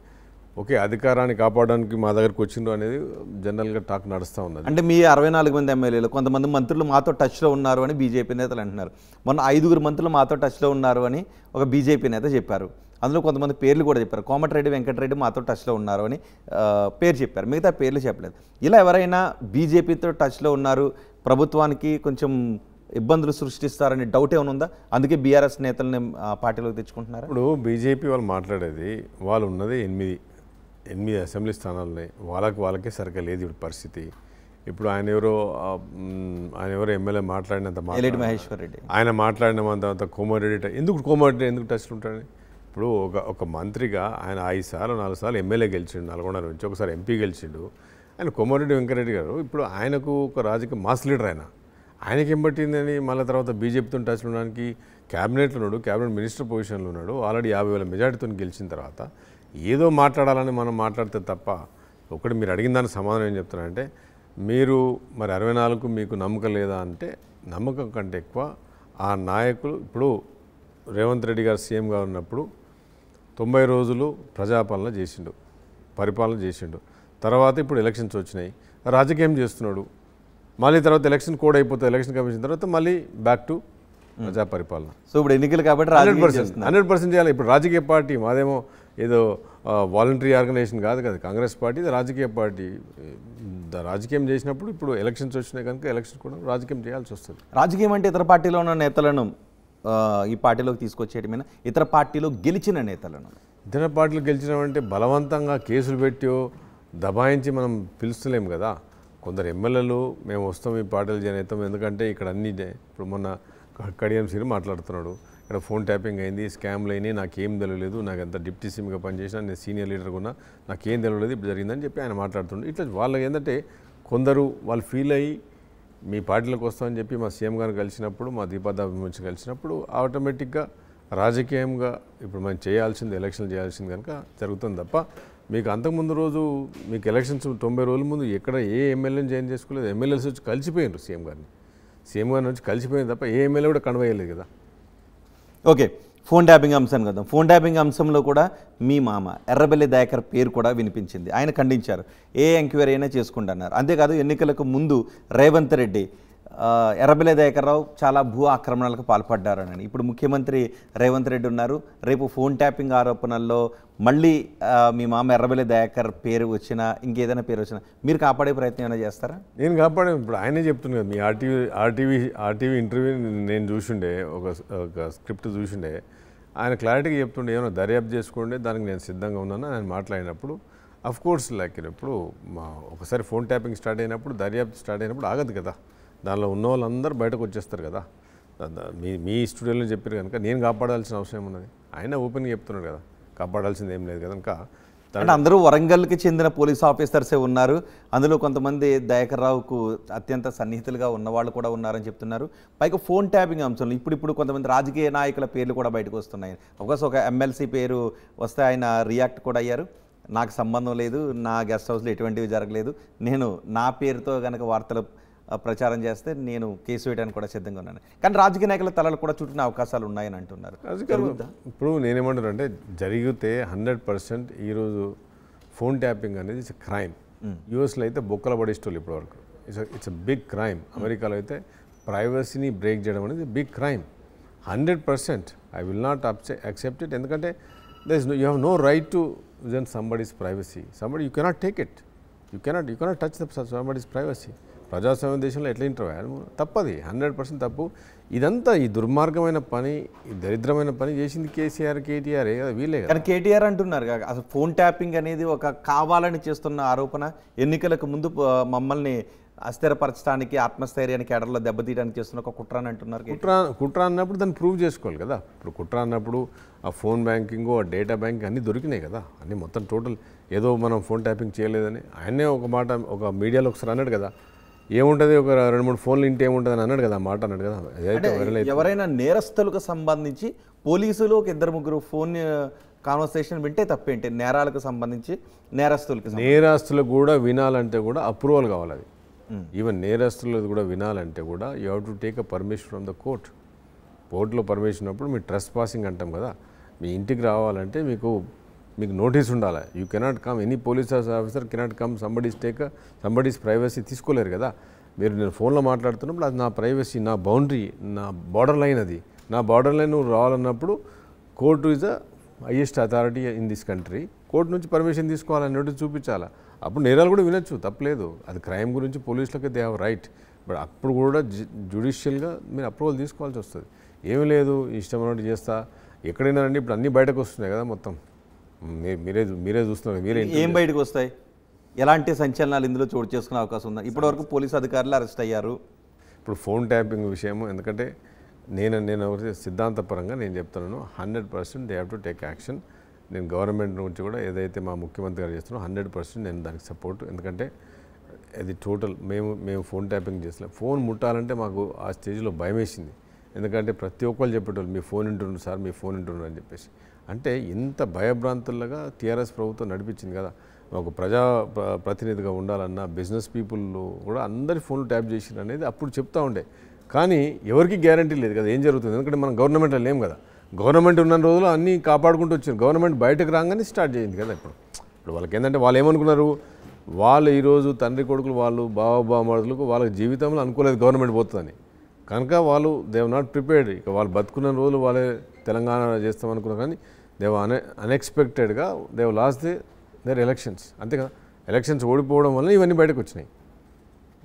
ఓకే అధికారాన్ని కాపాడడానికి మా దగ్గరికి వచ్చిండ్రు అనేది జనరల్గా టాక్ నడుస్తూ ఉన్నది. అంటే మీ 64 మంది ఎమ్మెల్యేలు కొంతమంది మంత్రులు మాతో టచ్లో ఉన్నారు అని బీజేపీ నేతలు అంటున్నారు. మొన్న 5 మంత్రులు మాతో టచ్లో ఉన్నారు అని ఒక బీజేపీ నేత చెప్పారు. అందులో కొంతమంది పేర్లు కూడా చెప్పారు. కోమటిరెడ్డి వెంకటరెడ్డి మాతో టచ్లో ఉన్నారు అని పేరు చెప్పారు, మిగతా పేర్లు చెప్పలేదు. ఇలా ఎవరైనా బీజేపీతో టచ్లో ఉన్నారు, ప్రభుత్వానికి కొంచెం ఇబ్బందులు సృష్టిస్తారని డౌట్ ఏమైనా ఉందా? అందుకే బీఆర్ఎస్ నేతల్ని పార్టీలోకి తెచ్చుకుంటున్నారు. ఇప్పుడు బీజేపీ వాళ్ళు మాట్లాడేది, వాళ్ళు ఉన్నది 8 అసెంబ్లీ స్థానాలని, వాళ్ళకే సరిగ్గా లేదు ఇప్పుడు పరిస్థితి. ఇప్పుడు ఆయన ఎవరో ఎమ్మెల్యే మాట్లాడినంత మహేశ్వర్ రెడ్డి ఆయన మాట్లాడినంత కోమారెడ్డి ఎందుకు టచ్లు ఉంటాడు? ఇప్పుడు ఒక మంత్రిగా ఆయన 5 సార్లు 4 సార్లు ఎమ్మెల్యే గెలిచిండు, నల్గొండ నుంచి ఒకసారి ఎంపీ గెలిచిండు. ఆయన కోమారెడ్డి వెంకరెడ్డి గారు ఇప్పుడు ఆయనకు ఒక రాజకీయ మాస్ లీడర్. ఆయనకి ఏం పట్టిందని మళ్ళీ తర్వాత బీజేపీతో టచ్లో ఉండడానికి క్యాబినెట్లో ఉన్నాడు, క్యాబినెట్ మినిస్టర్ పొజిషన్లో ఉన్నాడు. ఆల్రెడీ 50,000 మెజార్టీతో గెలిచిన తర్వాత ఏదో మాట్లాడాలని మనం మాట్లాడితే తప్ప, ఒకటి మీరు అడిగిన దానికి సమాధానం ఏం చెప్తున్నారంటే, మీరు మరి 64కు మీకు నమ్మకం లేదా అంటే, నమ్మకం కంటే ఎక్కువ ఆ నాయకులు. ఇప్పుడు రేవంత్ రెడ్డి గారు సీఎంగా ఉన్నప్పుడు 90 రోజులు ప్రజాపాలన చేసిండు, పరిపాలన చేసిండు. తర్వాత ఇప్పుడు ఎలక్షన్స్ వచ్చినాయి, రాజకీయం చేస్తున్నాడు. మళ్ళీ తర్వాత ఎలక్షన్ కోడ్ అయిపోతుంది, ఎలక్షన్ కమిషన్ తర్వాత మళ్ళీ బ్యాక్ టు ప్రజా పరిపాలన. సో ఇప్పుడు ఎన్నికలు కాబట్టి 100% చేయాలి. ఇప్పుడు రాజకీయ పార్టీ మాదేమో ఏదో వాలంటరీ ఆర్గనైజేషన్ కాదు కదా, కాంగ్రెస్ పార్టీ రాజకీయ పార్టీ. రాజకీయం చేసినప్పుడు ఇప్పుడు ఎలక్షన్స్ వచ్చినాయి కనుక ఎలక్షన్ కూడా రాజకీయం చేయాల్సి వస్తుంది. రాజకీయం అంటే ఇతర పార్టీలో ఉన్న నేతలను ఈ పార్టీలోకి తీసుకొచ్చేయటమేనా? ఇతర పార్టీలో గెలిచిన నేతలను, ఇతర పార్టీలు గెలిచినామంటే బలవంతంగా కేసులు పెట్టో దబాయించి మనం పిలుస్తలేము కదా. కొందరు ఎమ్మెల్యేలు మేము వస్తాం ఈ పార్టీలు జాయిన్ అవుతాం, ఎందుకంటే ఇక్కడ అన్ని ఇప్పుడు మొన్న కడియం సీని మాట్లాడుతున్నాడు, ఇక్కడ ఫోన్ ట్యాపింగ్ అయింది, స్కామ్లు అయినాయి, నాకేం తెలియలేదు, నాకు ఎంత డిప్యూటీ సీఎంగా పనిచేసినా, నేను సీనియర్ లీడర్గా ఉన్నా, నాకేం తెలియలేదు, ఇప్పుడు జరిగిందని చెప్పి ఆయన మాట్లాడుతుండే. ఇట్లా వాళ్ళకి ఏంటంటే కొందరు వాళ్ళు ఫీల్ అయ్యి మీ పార్టీలోకి వస్తామని చెప్పి మా సీఎం గారిని కలిసినప్పుడు, మా దీపాదాబి నుంచి కలిసినప్పుడు ఆటోమేటిక్గా రాజకీయంగా ఇప్పుడు మనం చేయాల్సింది ఎలక్షన్లు చేయాల్సింది కనుక జరుగుతుంది తప్ప, మీకు అంతకుముందు రోజు మీకు ఎలక్షన్స్ 90 రోజుల ముందు ఎక్కడ ఏ ఎమ్మెల్యేని జాయిన్ చేసుకోలేదు. ఎమ్మెల్యేస్ వచ్చి కలిసిపోయినారు సీఎం గారిని వచ్చి కలిసిపోయింది తప్ప ఏ ఎమ్మెల్యే కూడా కన్వేయలేదు కదా. ఓకే, ఫోన్ ట్యాపింగ్ అంశం కదా. ఫోన్ ట్యాపింగ్ అంశంలో కూడా మీ మామ ఎర్రబెల్లి దయాకర్ పేరు కూడా వినిపించింది. ఆయన ఖండించారు, ఏ ఎంక్వైరీ అయినా చేసుకుంటున్నారు. అంతేకాదు ఎన్నికలకు ముందు రేవంత్ రెడ్డి ఎర్రబెల్లి దయాకర్ రావు చాలా భూ ఆక్రమణలకు పాల్పడ్డారని. ఇప్పుడు ముఖ్యమంత్రి రేవంత్ రెడ్డి ఉన్నారు, రేపు ఫోన్ ట్యాపింగ్ ఆరోపణల్లో మళ్ళీ మీ మామ ఎర్రబెల్లి దయాకర్ పేరు వచ్చినా ఇంకేదైనా పేరు వచ్చినా మీరు కాపాడే ప్రయత్నం ఏమైనా చేస్తారా? నేను కాపాడే, ఇప్పుడు ఆయనే చెప్తున్నాను కదా, మీ ఆర్టీవీ ఇంటర్వ్యూ నేను చూసిండే, ఒక స్క్రిప్ట్ చూసిండే, ఆయన క్లారిటీగా చెప్తుండే ఏమైనా దర్యాప్తు చేసుకోండి, దానికి నేను సిద్ధంగా ఉన్నాను ఆయన మాట్లాడినప్పుడు. అఫ్కోర్స్ లైక్ ఇప్పుడు ఒకసారి ఫోన్ ట్యాపింగ్ స్టార్ట్ అయినప్పుడు, దర్యాప్తు స్టార్ట్ అయినప్పుడు ఆగదు కదా, దానిలో ఉన్న వాళ్ళందరూ బయటకు వచ్చేస్తారు కదా. మీ స్టూడియోలో చెప్పారు కనుక నేను కాపాడాల్సిన అవసరం ఏమున్నది? ఆయన ఓపెన్గా చెప్తున్నాడు కదా, కాపాడాల్సింది ఏం లేదు కనుక. అంటే అందరూ వరంగల్కి చెందిన పోలీస్ ఆఫీసర్సే ఉన్నారు, అందులో కొంతమంది దయాకర్ రావుకు అత్యంత సన్నిహితులుగా ఉన్నవాళ్ళు కూడా ఉన్నారని చెప్తున్నారు. పైగా ఫోన్ ట్యాపింగ్ అంశంలో ఇప్పుడు కొంతమంది రాజకీయ నాయకుల పేర్లు కూడా బయటకు వస్తున్నాయి. ఒక ఎమ్మెల్సీ పేరు వస్తే ఆయన రియాక్ట్ కూడా అయ్యారు. నాకు సంబంధం లేదు, నా గెస్ట్ హౌస్లో ఎటువంటివి జరగలేదు, నేను నా పేరుతో కనుక వార్తలు ప్రచారం చేస్తే నేను కేసు వేయడానికి కూడా సిద్ధంగా ఉన్నాను. కానీ రాజకీయ నాయకుల తలలు కూడా చుట్టిన అవకాశాలు ఉన్నాయని అంటున్నారు. ఇప్పుడు నేనేమంటాను అంటే జరిగితే 100% ఈరోజు ఫోన్ ట్యాపింగ్ అనేది ఇట్స్ క్రైమ్. యూఎస్లో అయితే బొక్కల పడేస్టోళ్ళు ఇప్పటివరకు. It's big crime. అమెరికాలో అయితే ప్రైవసీని బ్రేక్ చేయడం అనేది big crime. 100% I will not accept it. ఎందుకంటే you have no right to vision somebody's privacy. You cannot take it. You cannot touch somebody's privacy. ప్రజాస్వామ్య దేశంలో ఎట్లా ఇంటర్వ్యూ తప్పది, 100% తప్పు. ఇదంతా ఈ దుర్మార్గమైన పని, ఈ దరిద్రమైన పని చేసింది కేసీఆర్, కేటీఆర్ వీళ్ళే కదా. కానీ కేటీఆర్ అంటున్నారు కదా, అసలు ఫోన్ ట్యాపింగ్ అనేది ఒక కావాలని చేస్తున్న ఆరోపణ, ఎన్నికలకు ముందు మమ్మల్ని అస్థిరపరచడానికి, ఆత్మస్థైర్యానికి ఎడర్లో దెబ్బతీయడానికి చేస్తున్న ఒక కుట్ర అని అంటున్నారు. కుట్ర అన్నప్పుడు దాన్ని ప్రూవ్ చేసుకోవాలి కదా. ఇప్పుడు కుట్ర అన్నప్పుడు ఆ ఫోన్ బ్యాంకింగ్, ఆ డేటా బ్యాంకింగ్ అన్నీ దొరికినాయి కదా. అన్నీ మొత్తం టోటల్ ఏదో మనం ఫోన్ ట్యాపింగ్ చేయలేదని ఆయనే ఒక మాట ఒక మీడియాలో ఒకసారి అన్నాడు కదా, ఏముంటుంది ఒక 2-3 ఫోన్లు ఇంటి ఏముంటుంది అని అన్నాడు కదా, మాట అన్నాడు కదా. ఎవరైనా నేరస్తులకు సంబంధించి పోలీసులు ఒక 2-3 ఫోన్ కాన్వర్సేషన్ వింటే తప్పేంటి? నేరాలకు సంబంధించి నేరస్తులకు కూడా వినాలంటే కూడా అప్రూవల్ కావాలి. అది ఈవెన్ నేరస్తులకు కూడా వినాలంటే కూడా you have to take a permission from the కోర్టులో పర్మిషన్ ఉన్నప్పుడు మీ ట్రెస్ పాసింగ్ అంటాం కదా, మీ ఇంటికి రావాలంటే మీకు నోటీస్ ఉండాలి. You cannot come, any police officer cannot come somebody's privacy తీసుకోలేరు కదా. నేను ఫోన్లో మాట్లాడుతున్నప్పుడు అది నా ప్రైవసీ, నా బౌండరీ, నా బార్డర్ లైన్, అది నా బార్డర్ లైన్ నువ్వు రావాలన్నప్పుడు court is the highest authority in this country. Court నుంచి పర్మిషన్ తీసుకోవాలని నోటీస్ చూపించాలా. అప్పుడు నేరాలు కూడా వినొచ్చు, తప్పలేదు. అది క్రైమ్ గురించి పోలీసులకి దే హ్యావ్ రైట్. బట్ అప్పుడు కూడా జ్యుడిషియల్గా మీరు అప్రూవల్ తీసుకోవాల్సి వస్తుంది. ఏమీ లేదు ఇష్టం ఉన్నట్టు చేస్తా. ఎక్కడైనా రండి, ఇప్పుడు అన్నీ బయటకు వస్తున్నాయి కదా, మొత్తం మీరే చూస్తున్నారు. ఏం బయటకు వస్తాయి? ఎలాంటి సంచలనాలు ఇందులో చోటు చేసుకునే అవకాశం ఉందా? ఇప్పటివరకు పోలీసు అధికారులు అరెస్ట్ అయ్యారు. ఇప్పుడు ఫోన్ ట్యాపింగ్ విషయం, ఎందుకంటే నేను సిద్ధాంతపరంగా నేను చెప్తున్నాను, 100% they have to take action. నేను గవర్నమెంట్ నుంచి కూడా ఏదైతే మా ముఖ్యమంత్రి గారు చేస్తున్నారో 100% నేను దానికి సపోర్ట్. ఎందుకంటే అది టోటల్ మేము ఫోన్ ట్యాపింగ్ చేసలేం. ఫోన్ ముట్టాలంటే మాకు ఆ స్టేజ్లో భయం వేసింది. ఎందుకంటే ప్రతి ఒక్కళ్ళు చెప్పేటోళ్ళు మీ ఫోన్ వింటున్నారు సార్, మీ ఫోన్ వింటున్నారు అని చెప్పేసి. అంటే ఇంత భయభ్రాంతులుగా టీఆర్ఎస్ ప్రభుత్వం నడిపించింది కదా. ఒక ప్రతినిధిగా ఉండాలన్నా బిజినెస్ పీపుల్ కూడా అందరి ఫోన్లు ట్యాప్ చేసిరు అనేది అప్పుడు చెప్తా ఉండే. కానీ ఎవరికి గ్యారంటీ లేదు కదా ఏం జరుగుతుంది. ఎందుకంటే మనం గవర్నమెంట్లో లేం కదా. గవర్నమెంట్ ఉన్న రోజులు అన్నీ కాపాడుకుంటూ వచ్చారు. గవర్నమెంట్ బయటకు రాగానే స్టార్ట్ చేయింది కదా. ఇప్పుడు వాళ్ళకి ఏంటంటే వాళ్ళు ఏమనుకున్నారు, వాళ్ళు ఈరోజు తండ్రి కొడుకులు, వాళ్ళు బావబామరులకు వాళ్ళకి జీవితంలో అనుకోలేదు గవర్నమెంట్ పోతుందని. కనుక వాళ్ళు దే హ్యావ్ నాట్ ప్రిపేర్డ్. ఇక వాళ్ళు బతుకున్న రోజులు వాళ్ళే తెలంగాణ చేస్తామనుకున్నారు, కానీ దే అన్ఎక్స్పెక్టెడ్గా they have lost their elections. అంతే కదా, ఎలక్షన్స్ ఓడిపోవడం వల్ల ఇవన్నీ బయటకు వచ్చినాయి.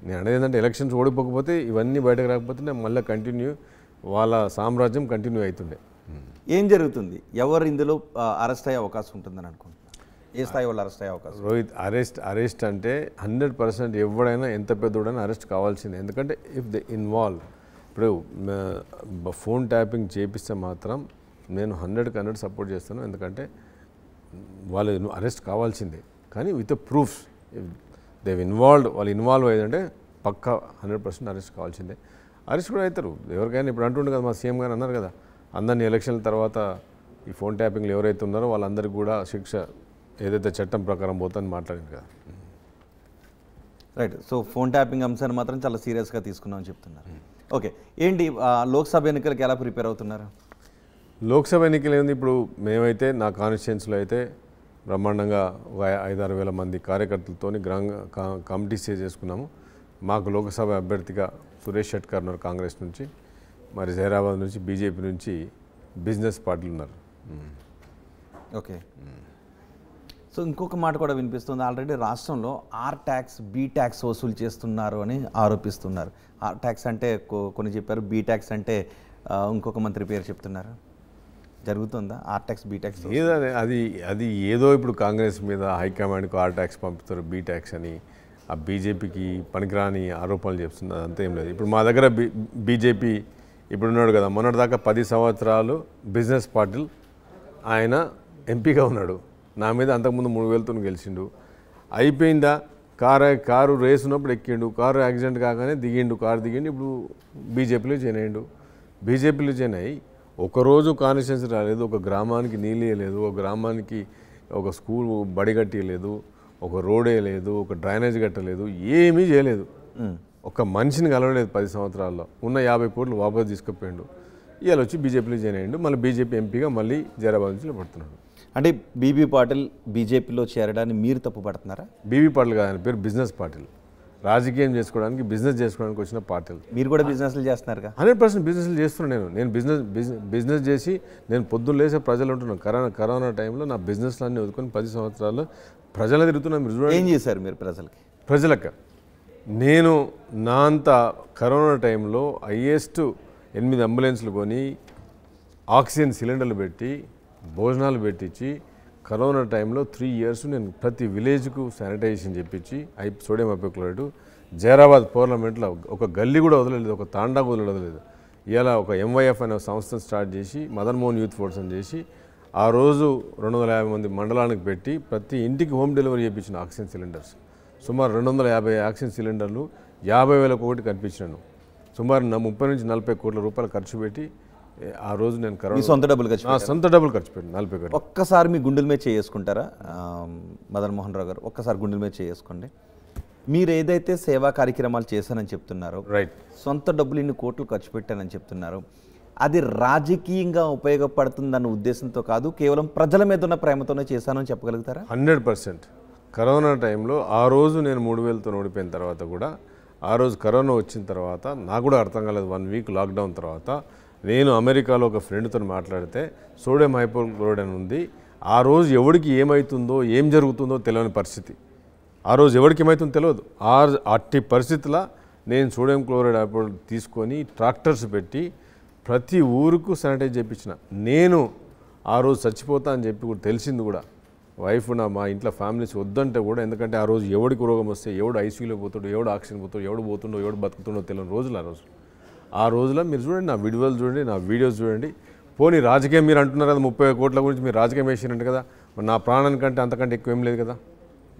నేను అనేది ఏంటంటే ఎలక్షన్స్ ఓడిపోకపోతే ఇవన్నీ బయటకు రాకపోతే మళ్ళీ కంటిన్యూ వాళ్ళ సామ్రాజ్యం కంటిన్యూ అవుతుండే. ఏం జరుగుతుంది? ఎవరు ఇందులో అరెస్ట్ అయ్యే అవకాశం ఉంటుందని అనుకుంటున్నారు? ఏ స్థాయి వాళ్ళు అరెస్ట్ అయ్యే అవకాశం? రోహిత్, అరెస్ట్ అంటే 100% ఎవడైనా ఎంత పెద్దోడైనా అరెస్ట్ కావాల్సిందే. ఎందుకంటే ఇఫ్ దే ఇన్వాల్వ్, ఇప్పుడు ఫోన్ ట్యాపింగ్ చేపిస్తే మాత్రం నేను 100% సపోర్ట్ చేస్తాను. ఎందుకంటే వాళ్ళు అరెస్ట్ కావాల్సిందే, కానీ విత్ ప్రూఫ్స్. వాళ్ళు ఇన్వాల్వ్ అయ్యిందంటే పక్కా 100% అరెస్ట్ కావాల్సిందే. అరెస్ట్ కూడా అవుతారు ఎవరికైనా. ఇప్పుడు అంటుండే కదా మా సీఎం గారు అన్నారు కదా, అందరినీ ఎలక్షన్ల తర్వాత ఈ ఫోన్ ట్యాపింగ్లు ఎవరైతే ఉన్నారో వాళ్ళందరికీ కూడా శిక్ష ఏదైతే చట్టం ప్రకారం పోతుందని మాట్లాడింది కదా. రైట్. సో ఫోన్ ట్యాపింగ్ అంశాన్ని మాత్రం చాలా సీరియస్గా తీసుకున్నామని చెప్తున్నారు. ఓకే, ఏంటి లోక్సభ ఎన్నికలకు ఎలా ప్రిపేర్ అవుతున్నారు? లోక్సభ ఎన్నికలు ఏంది, ఇప్పుడు మేమైతే నా కాన్స్టిట్యున్సీలో అయితే బ్రహ్మాండంగా 5-6 వేల మంది కార్యకర్తలతో కమిటీస్ చేసుకున్నాము. మాకు లోక్సభ అభ్యర్థిగా సురేష్ షెట్కర్ ఉన్నారు కాంగ్రెస్ నుంచి, మరి హైదరాబాద్ నుంచి బీజేపీ నుంచి బిజినెస్ పార్టీలు ఉన్నారు. ఓకే. సో ఇంకొక మాట కూడా వినిపిస్తుంది, ఆల్రెడీ రాష్ట్రంలో ఆర్ ట్యాక్స్, బీ ట్యాక్స్ వసూలు చేస్తున్నారు అని ఆరోపిస్తున్నారు. ఆర్ ట్యాక్స్ అంటే కొన్ని చెప్పారు, బీ ట్యాక్స్ అంటే ఇంకొక మంత్రి పేరు చెప్తున్నారు. జరుగుతుందా ఆర్ ట్యాక్స్, బీ ట్యాక్స్? అది ఏదో ఇప్పుడు కాంగ్రెస్ మీద హైకమాండ్కు ఆర్ ట్యాక్స్ పంపుతారు, బీ ట్యాక్స్ అని ఆ బీజేపీకి పనికిరాని ఆరోపణలు చేస్తున్నారు. అదంతా ఏం లేదు. ఇప్పుడు మా దగ్గర బీజేపీ ఇప్పుడు ఉన్నాడు కదా, మొన్నటిదాకా 10 సంవత్సరాలు బిజినెస్ పాటిల్ ఆయన ఎంపీగా ఉన్నాడు. నా మీద అంతకుముందు 3,000తో గెలిచిండు. అయిపోయిందా? కారు రేస్ ఉన్నప్పుడు ఎక్కిండు, కారు యాక్సిడెంట్ కాగానే దిగిండు, కారు దిగిండు. ఇప్పుడు బీజేపీలో జాయిన్ అయ్యిండు. బీజేపీలో జాయిన్ అయ్యి ఒకరోజు కాన్స్టిట్యున్సీ రాలేదు, ఒక గ్రామానికి నీళ్ళు వేయలేదు, ఒక గ్రామానికి ఒక స్కూల్ బడి కట్టలేదు, ఒక రోడ్ వేయలేదు, ఒక డ్రైనేజ్ కట్టలేదు, ఏమీ చేయలేదు. ఒక మనిషిని కలవలేదు 10 సంవత్సరాల్లో. ఉన్న 50 కోట్లు వాపసు తీసుకుపోయాడు. ఇవాళ వచ్చి బీజేపీలో జాయిన్ అయ్యిండు. మళ్ళీ బీజేపీ ఎంపీగా మళ్ళీ జైరాబాద్ నుంచి పడుతున్నాడు. అంటే బీబీ పాటిల్ బీజేపీలో చేరడాన్ని మీరు తప్పు పడుతున్నారా? బీబీ పాటిల్ కాదు, ఆయన పేరు బిజినెస్ పాటిల్. రాజకీయం చేసుకోవడానికి, బిజినెస్ చేసుకోవడానికి వచ్చిన పాటిల్. మీరు కూడా బిజినెస్లు చేస్తున్నారుగా? 100% బిజినెస్లు చేస్తున్నాను. నేను బిజినెస్ చేసి నేను పొద్దున్న లేసే ప్రజలు ఉంటున్నాను. కరోనా టైంలో నా బిజినెస్లు అన్నీ వదుకొని 10 సంవత్సరాలు ప్రజలు తిరుగుతున్నాను. మీరు చూడండి, ఏం చేశారు మీరు ప్రజలకు? నేను నా అంత కరోనా టైంలో హైయెస్ట్ 8 అంబులెన్స్లు కొని, ఆక్సిజన్ సిలిండర్లు పెట్టి, భోజనాలు పెట్టించి, కరోనా టైంలో 3 years నేను ప్రతి విలేజ్కు శానిటైజేషన్ చెప్పించి, సోడియం హైపోక్లోరైడ్ జైరాబాద్ పార్లమెంట్లో ఒక గల్లీ కూడా వదలలేదు, ఒక తాండా కూడా వదలలేదు. ఇలా ఒక MYF అనే సంస్థను స్టార్ట్ చేసి, మదన్ మోహన్ యూత్ ఫోర్స్ అని చేసి, ఆ రోజు 250 మంది మండలానికి పెట్టి ప్రతి ఇంటికి హోమ్ డెలివరీ చేయించిన ఆక్సిజన్ సిలిండర్స్. సుమారు 250 ఆక్సిజన్ సిలిండర్లు 50,000 ఒకటి కనిపించినాను. సుమారు 30 నుంచి 40 కోట్ల రూపాయలు ఖర్చు పెట్టి ఆ రోజు నేను కరోనా సొంత డబ్బులు ఖర్చు పెట్టి 40 కోట్లు. ఒక్కసారి మీ గుండెల మీద చేసుకుంటారా మదన్ మోహన్ రావు గారు? ఒక్కసారి గుండెల మీద చేసుకోండి. మీరు ఏదైతే సేవా కార్యక్రమాలు చేశానని చెప్తున్నారో, రైట్, సొంత డబ్బులు ఇన్ని కోట్లు ఖర్చు పెట్టానని చెప్తున్నారు, అది రాజకీయంగా ఉపయోగపడుతుందన్న ఉద్దేశంతో కాదు, కేవలం ప్రజల మీద ఉన్న ప్రేమతోనే చేశానని చెప్పగలుగుతారా? 100%. కరోనా టైంలో ఆ రోజు నేను 3,000తో ఓడిపోయిన తర్వాత కూడా, ఆ రోజు కరోనా వచ్చిన తర్వాత నాకు కూడా అర్థం కాలేదు. 1 week లాక్డౌన్ తర్వాత నేను అమెరికాలో ఒక ఫ్రెండ్తో మాట్లాడితే సోడియం హైపోక్లోరైడ్ అని ఉంది. ఆ రోజు ఎవరికి ఏమవుతుందో ఏం జరుగుతుందో తెలియని పరిస్థితి. ఆ రోజు ఎవరికి ఏమవుతుందో తెలియదు. అట్టి పరిస్థితిలో నేను సోడియం క్లోరైడ్ హైపోక్లోరైడ్ తీసుకొని ట్రాక్టర్స్ పెట్టి ప్రతి ఊరుకు శానిటైజ్ చేయించిన. నేను ఆ రోజు చచ్చిపోతా అని చెప్పి కూడా తెలిసింది కూడా. వైఫ్ మా ఇంట్లో ఫ్యామిలీస్ వద్దంటే కూడా, ఎందుకంటే ఆ రోజు ఎవడికి రోగం వస్తే, ఎవడు ఐసీయూలో పోతాడు, ఎవడు ఆక్సిజన్ పోతాడు, ఎవడు పోతుండో, ఎవడు బతుకుతుండో తెలియని రోజులు ఆ రోజులో మీరు చూడండి, నా వీడియోలు చూడండి, నా వీడియోస్ చూడండి. పోనీ రాజకీయం మీరు అంటున్నారు కదా, 30 కోట్ల గురించి మీరు రాజకీయం వేసినట్టు కదా, నా ప్రాణానికంటే అంతకంటే ఎక్కువ ఏం లేదు కదా.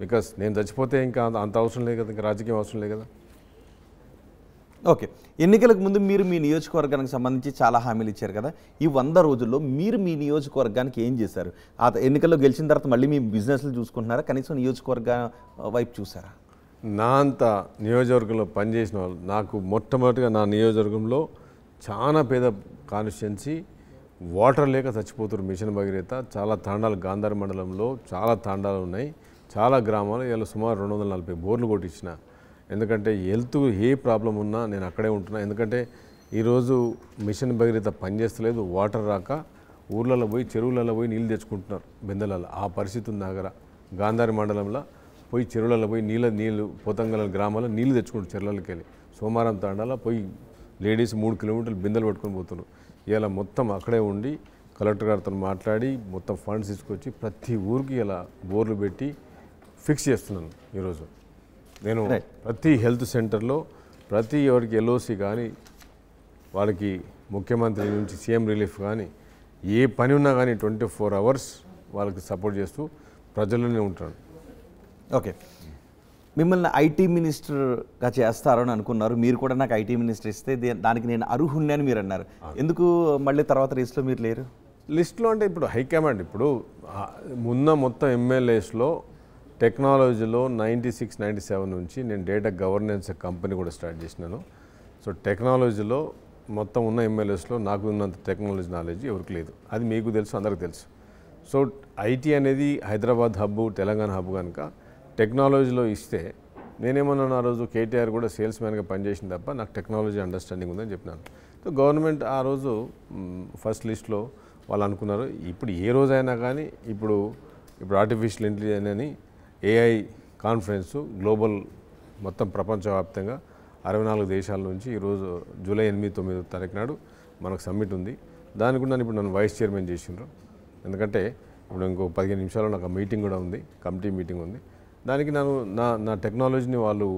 బికాస్ నేను చచ్చిపోతే ఇంకా అంత అవసరం లేదు కదా, ఇంకా రాజకీయం అవసరం లేదు కదా. ఓకే, ఎన్నికలకు ముందు మీరు మీ నియోజకవర్గానికి సంబంధించి చాలా హామీలు ఇచ్చారు కదా. ఈ 100 రోజుల్లో మీరు మీ నియోజకవర్గానికి ఏం చేశారు? ఆ ఎన్నికల్లో గెలిచిన తర్వాత మళ్ళీ మీ బిజినెస్లు చూసుకుంటున్నారా? కనీసం నియోజకవర్గ వైపు చూసారా? నా అంత నియోజకవర్గంలో పనిచేసిన వాళ్ళు, నాకు మొట్టమొదటిగా నా నియోజకవర్గంలో చాలా పేద కాన్స్టిట్యున్సీ, వాటర్ లేక చచ్చిపోతున్నారు. మిషన్ భగీరథ చాలా తాండాలు, గాంధార్ మండలంలో చాలా తాండాలు ఉన్నాయి, చాలా గ్రామాలు. ఇలా సుమారు 240 బోర్లు కొట్టించిన. ఎందుకంటే హెల్త్ ఏ ప్రాబ్లం ఉన్నా నేను అక్కడే ఉంటున్నా. ఎందుకంటే ఈరోజు మిషన్ భగీరథ పనిచేస్తలేదు, వాటర్ రాక ఊర్లలో పోయి, చెరువులలో పోయి నీళ్ళు తెచ్చుకుంటున్నారు బిందెలలో. ఆ పరిస్థితి ఉంది దగ్గర. గాంధారి మండలంలో పోయి చెరువులలో పోయి నీళ్ళు పోతంగల గ్రామాల్లో నీళ్ళు తెచ్చుకుంటారు చెరువులకి వెళ్ళి. సోమారం తాండాలో పోయి లేడీస్ 3 కిలోమీటర్లు బిందెలు పట్టుకొని పోతున్నారు. ఇలా మొత్తం అక్కడే ఉండి కలెక్టర్ గారితో మాట్లాడి మొత్తం ఫండ్స్ తీసుకొచ్చి ప్రతి ఊరికి ఇలా బోర్లు పెట్టి ఫిక్స్ చేస్తున్నాను. ఈరోజు నేను ప్రతి హెల్త్ సెంటర్లో ప్రతి ఎవరికి ఎల్ఓసి కానీ, వాళ్ళకి ముఖ్యమంత్రి నుంచి సీఎం రిలీఫ్ కానీ, ఏ పని ఉన్నా కానీ 24 hours వాళ్ళకి సపోర్ట్ చేస్తూ ప్రజల్లోనే ఉంటాను. ఓకే, మిమ్మల్ని ఐటీ మినిస్టర్గా చేస్తారని అనుకున్నారు. మీరు కూడా నాకు ఐటీ మినిస్టర్ ఇస్తే దానికి నేను అర్హుణ్ణి అని మీరు అన్నారు. ఎందుకు మళ్ళీ తర్వాత రేస్లో మీరు లేరు? లిస్ట్లో అంటే ఇప్పుడు హైకమాండ్, ఇప్పుడు మొత్తం ఎమ్మెల్యేస్లో టెక్నాలజీలో 96, 97 నుంచి నేను డేటా గవర్నెన్స్ కంపెనీ కూడా స్టార్ట్ చేసినాను. సో టెక్నాలజీలో మొత్తం ఉన్న ఎమ్మెల్యేస్లో నాకు ఉన్నంత టెక్నాలజీ నాలెడ్జ్ ఎవరికి లేదు. అది మీకు తెలుసు, అందరికీ తెలుసు. సో ఐటీ అనేది హైదరాబాద్ హబ్, తెలంగాణ హబ్ కనుక టెక్నాలజీలో ఇస్తే నేనేమన్నాను, ఆ రోజు కేటీఆర్ కూడా సేల్స్ మ్యాన్గా పనిచేసింది తప్ప నాకు టెక్నాలజీ అండర్స్టాండింగ్ ఉందని చెప్పినాను. సో గవర్నమెంట్ ఆ రోజు ఫస్ట్ లిస్ట్లో వాళ్ళు అనుకున్నారు. ఇప్పుడు ఏ రోజైనా కానీ ఇప్పుడు ఆర్టిఫిషియల్ ఇంటెలిజెన్స్ అని AI కాన్ఫరెన్సు గ్లోబల్ మొత్తం ప్రపంచవ్యాప్తంగా 64 దేశాల నుంచి ఈరోజు జూలై 8, 9 తారీఖు నాడు మనకు సమ్మిట్ ఉంది. దానికి కూడా ఇప్పుడు నన్ను వైస్ చైర్మన్ చేసిండ్రు. ఎందుకంటే ఇప్పుడు ఇంకో 15 నిమిషాల్లో నాకు మీటింగ్ కూడా ఉంది, కమిటీ మీటింగ్ ఉంది. దానికి నేను నా టెక్నాలజీని వాళ్ళు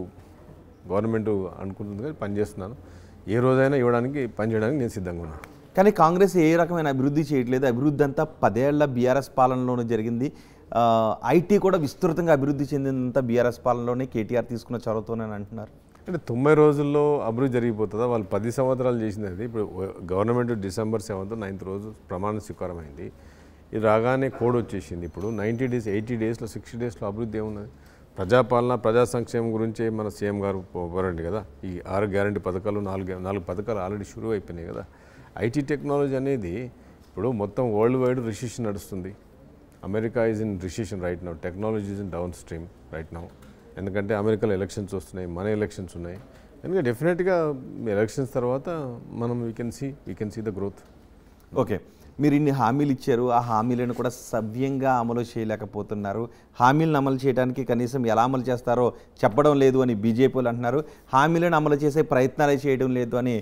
గవర్నమెంట్ అనుకుంటుంది కానీ పనిచేస్తున్నాను. ఏ రోజైనా ఇవ్వడానికి పనిచేయడానికి నేను సిద్ధంగా ఉన్నాను. కానీ కాంగ్రెస్ ఏ రకమైన అభివృద్ధి చేయట్లేదు. అభివృద్ధి అంతా 10 ఏళ్ల బీఆర్ఎస్ పాలనలోనే జరిగింది. ఐటీ కూడా విస్తృతంగా అభివృద్ధి చెందినంత బీఆర్ఎస్ పాలనలోనే కేటీఆర్ తీసుకున్న చొరవతోనే అంటున్నారు. అంటే 90 రోజుల్లో అభివృద్ధి జరిగిపోతుందా? వాళ్ళు 10 సంవత్సరాలు చేసింది అది. ఇప్పుడు గవర్నమెంట్ December 7th 9th రోజు ప్రమాణ స్వీకారం అయింది. ఇది రాగానే కోడ్ వచ్చేసింది. ఇప్పుడు 90 days 80 daysలో 60 daysలో అభివృద్ధి ఏమున్నది? ప్రజాపాలన ప్రజా సంక్షేమం గురించే మన సీఎం గారు పోరండి కదా. ఈ 6 గ్యారంటీ పథకాలు 4 పథకాలు ఆల్రెడీ షురూ అయిపోయినాయి కదా. ఐటీ టెక్నాలజీ అనేది ఇప్పుడు మొత్తం వరల్డ్ వైడ్ రిసెషన్ నడుస్తుంది. America is in recession right now, technology is in down stream right now. ఎందుకంటే అమెరికాలో ఎలక్షన్స్ వస్తున్నాయి, మన ఎలక్షన్స్ ఉన్నాయి. ఎందుకంటే డెఫినెట్గా ఎలక్షన్స్ తర్వాత మనం we can see the growth. Okay, మీరు ఇన్ని హామీలు ఇచ్చారు, ఆ హామీలను కూడా సవ్యంగా అమలు చేయలేకపోతున్నారు. హామీలను అమలు చేయడానికి కనీసం ఎలా అమలు చేస్తారో చెప్పడం లేదు అని బీజేపీలు అంటున్నారు. హామీలను అమలు చేసే ప్రయత్నాలే చేయడం లేదు అని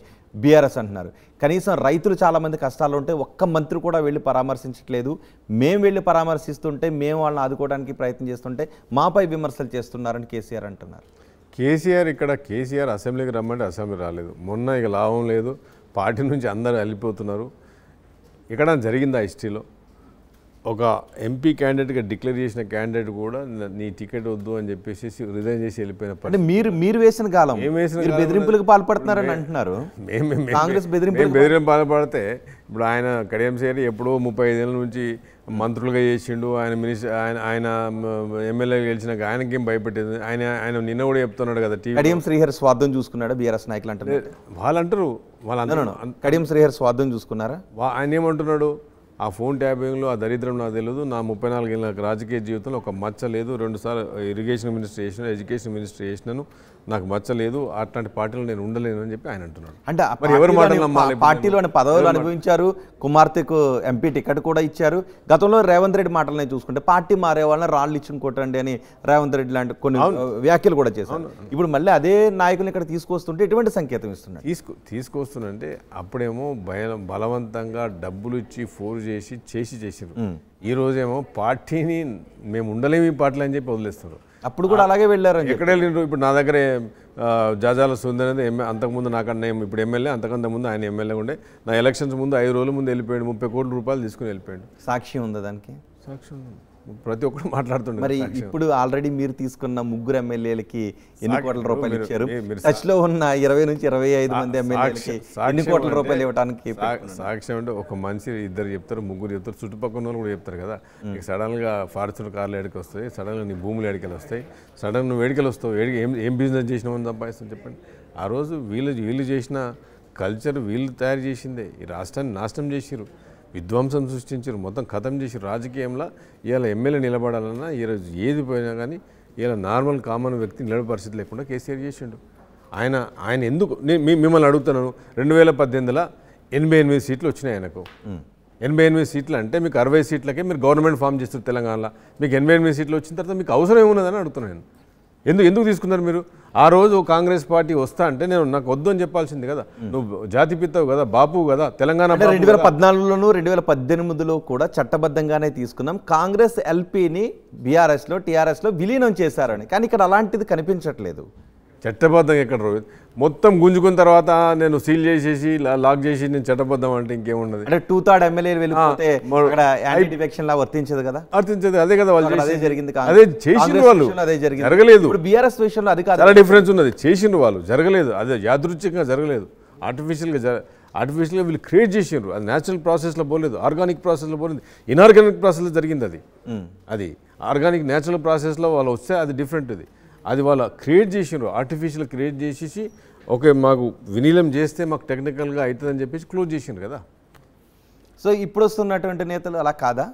బీఆర్ఎస్ అంటున్నారు. కనీసం రైతులు చాలామంది కష్టాలు ఉంటే ఒక్క మంత్రి కూడా వెళ్ళి పరామర్శించట్లేదు. మేము వెళ్ళి పరామర్శిస్తుంటే మేము వాళ్ళని ఆదుకోవడానికి ప్రయత్నం చేస్తుంటే మాపై విమర్శలు చేస్తున్నారని కేసీఆర్ అంటున్నారు. కేసీఆర్ అసెంబ్లీకి రమ్మంటే అసెంబ్లీ రాలేదు. మొన్న ఇక లాభం లేదు, పార్టీ నుంచి అందరూ వెళ్ళిపోతున్నారు. ఇక్కడ జరిగింది ఆ హిస్టరీలో ఒక ఎంపీ క్యాండిడేట్గా డిక్లేర్ చేసిన క్యాండిడేట్ కూడా నీ టికెట్ వద్దు అని చెప్పేసి రిజైన్ చేసి వెళ్ళిపోయిన. అంటే మీరు వేసిన కాలం బెదిరింపులకు పాల్పడుతున్నారని అంటున్నారు. కాంగ్రెస్ బెదిరింపు పాల్పడితే ఇప్పుడు ఆయన కడియం సేరి ఎప్పుడో 35 ఏళ్ళ నుంచి మంత్రులుగా చేసిండు. ఆయన ఎమ్మెల్యే గెలిచినాక ఆయనకేం భయపెట్టేది. ఆయన నిన్న కూడా చెప్తున్నాడు కదా టీవీ. కడియం శ్రీహరి స్వార్థం చూసుకున్నాడు బీఆర్ఎస్ నాయకులు అంటారు. వాళ్ళందరూ కడియం శ్రీహరి స్వార్థం చూసుకున్నారా? ఆయన ఏమంటున్నాడు? ఆ ఫోన్ ట్యాపింగ్లో ఆ దరిద్రం నాకు తెలియదు. నా 34 ఏళ్ళ రాజకీయ జీవితంలో ఒక మచ్చ లేదు. 2 సార్లు ఇరిగేషన్ మినిస్టర్ చేసినాను, ఎడ్యుకేషన్ మినిస్టర్ చేసినాను, నాకు మచ్చ లేదు. అట్లాంటి పార్టీలో నేను ఉండలేను అని చెప్పి ఆయన అంటున్నాడు. అంటే ఎవరు పార్టీలోని పదవులు అనుభవించారు, కుమార్తెకు ఎంపీ టికెట్ కూడా ఇచ్చారు. గతంలో రేవంత్ రెడ్డి మాటలనే చూసుకుంటే పార్టీ మారే వాళ్ళని రాళ్ళు ఇచ్చుని కొట్టండి అని రేవంత్ రెడ్డి లాంటి కొన్ని వ్యాఖ్యలు కూడా చేశారు. ఇప్పుడు మళ్ళీ అదే నాయకులు ఇక్కడ తీసుకొస్తుంటే ఎటువంటి సంకేతం ఇస్తున్నాడు? తీసుకొస్తుందంటే అప్పుడేమో బలవంతంగా డబ్బులు ఇచ్చి ఫోర్స్ చేసిరు. ఈ రోజేమో పార్టీని మేము ఉండలేము ఈ పార్టీలు అని చెప్పి వదిలేస్తున్నారు. అప్పుడు కూడా అలాగే వెళ్ళారు. ఎక్కడ వెళ్ళిండ్రు? ఇప్పుడు నా దగ్గరే జాజాల సుందర్ అనేది అంతకుముందు నాకన్నా ఇప్పుడు ఎమ్మెల్యే, అంతకంత ముందు ఆయన ఎమ్మెల్యే ఉండే. నా ఎలక్షన్స్ ముందు 5 రోజుల ముందు వెళ్ళిపోయాడు. 30 కోట్ల రూపాయలు తీసుకుని వెళ్ళిపోయాడు. సాక్షి ఉందా దానికి? సాక్షి ఉంది, ప్రతి ఒక్కరు మాట్లాడుతుండే. మరి ఇప్పుడు ఆల్రెడీ మీరు తీసుకున్న 3 ఎమ్మెల్యేలకి ఎన్ని కోట్ల రూపాయలు ఇచ్చారు? టచ్ లో ఉన్న 20 నుంచి 25 మంది ఎమ్మెల్యేలకి ఎన్ని కోట్ల రూపాయలు ఇవ్వడానికి? సాక్ష్యం అంటే ఒక మనిషి 2 చెప్తారు, 3 చెప్తారు, చుట్టుపక్కల వాళ్ళు కూడా చెప్తారు కదా. నీకు సడన్ గా ఫార్చునర్ కార్లు ఎడికి వస్తాయి, సడన్ గా నీ భూములు ఎడికలు వస్తాయి, సడన్ నువ్వు ఎడికలు వస్తావు. ఏం బిజినెస్ చేసినామని సంపాదిస్తాను చెప్పండి. ఆ రోజు వీళ్ళు చేసిన కల్చర్ వీళ్ళు తయారు చేసిందే. ఈ రాష్ట్రాన్ని నాశనం చేసిరు, విధ్వంసం సృష్టించారు, మొత్తం ఖతం చేసి రాజకీయంలో. ఇవాళ ఎమ్మెల్యే నిలబడాలన్నా ఈరోజు ఏది పోయినా కానీ ఇలా నార్మల్ కామన్ వ్యక్తి నిలబడే పరిస్థితి లేకుండా కేసీఆర్ చేసిండు. ఆయన ఎందుకు మిమ్మల్ని అడుగుతున్నాను, 2018లో 88 సీట్లు వచ్చినాయి ఆయనకు. 88 సీట్లు అంటే మీకు 60 సీట్లకే మీరు గవర్నమెంట్ ఫామ్ చేస్తారు తెలంగాణలో. మీకు 88 సీట్లు వచ్చిన తర్వాత మీకు అవసరం ఏమున్నదని అడుగుతున్నాను. ఎందుకు తీసుకున్నారు మీరు? ఆ రోజు కాంగ్రెస్ పార్టీ వస్తా అంటే నాకు వద్దు అని చెప్పాల్సింది కదా. నువ్వు జాతిపితావు కదా, బాపు కదా, తెలంగాణ. 2014లోను 2018లో కూడా చట్టబద్ధంగానే తీసుకున్నాం. కాంగ్రెస్ ఎల్పీని బీఆర్ఎస్లో టీఆర్ఎస్లో విలీనం చేశారని. కానీ ఇక్కడ అలాంటిది కనిపించట్లేదు. చట్టబద్ధంగా ఎక్కడ రోహిత్? మొత్తం గుంజుకున్న తర్వాత నేను సీల్ చేసేసి లాక్ చేసి నేను చట్టబద్ధం అంటే ఇంకేమున్నది? అంటే 2/3 ఎమ్మెల్యేలు వెళ్ళిపోతే వర్తించదు కదా. వర్తించదు, అదే కదా వాళ్ళు అదే జరిగింది. అదే చేసిండ్రు వాళ్ళు, జరగలేదు. బీఆర్ఎస్ విషయంలో అది కాదు, చాలా డిఫరెన్స్ ఉన్నది. చేసిండ్రు వాళ్ళు, జరగలేదు. అదే యాదృచ్ఛికంగా జరగలేదు, ఆర్టిఫిషియల్గా వీళ్ళు క్రియేట్ చేసిండ్రు. అది న్యాచురల్ ప్రాసెస్లో పోలేదు, ఆర్గానిక్ ప్రాసెస్లో పోలేదు, ఇన్ఆర్గానిక్ ప్రాసెస్లో జరిగింది. అది ఆర్గానిక్ న్యాచురల్ ప్రాసెస్లో వాళ్ళు వస్తే అది డిఫరెంట్. అది వాళ్ళ క్రియేట్ చేసిండ్రు, ఆర్టిఫిషియల్ క్రియేట్ చేసేసి ఓకే మాకు విలీనం చేస్తే మాకు టెక్నికల్గా అవుతుందని చెప్పేసి క్లోజ్ చేసిండ్రు కదా. సో ఇప్పుడు వస్తున్నటువంటి నేతలు అలా కాదా?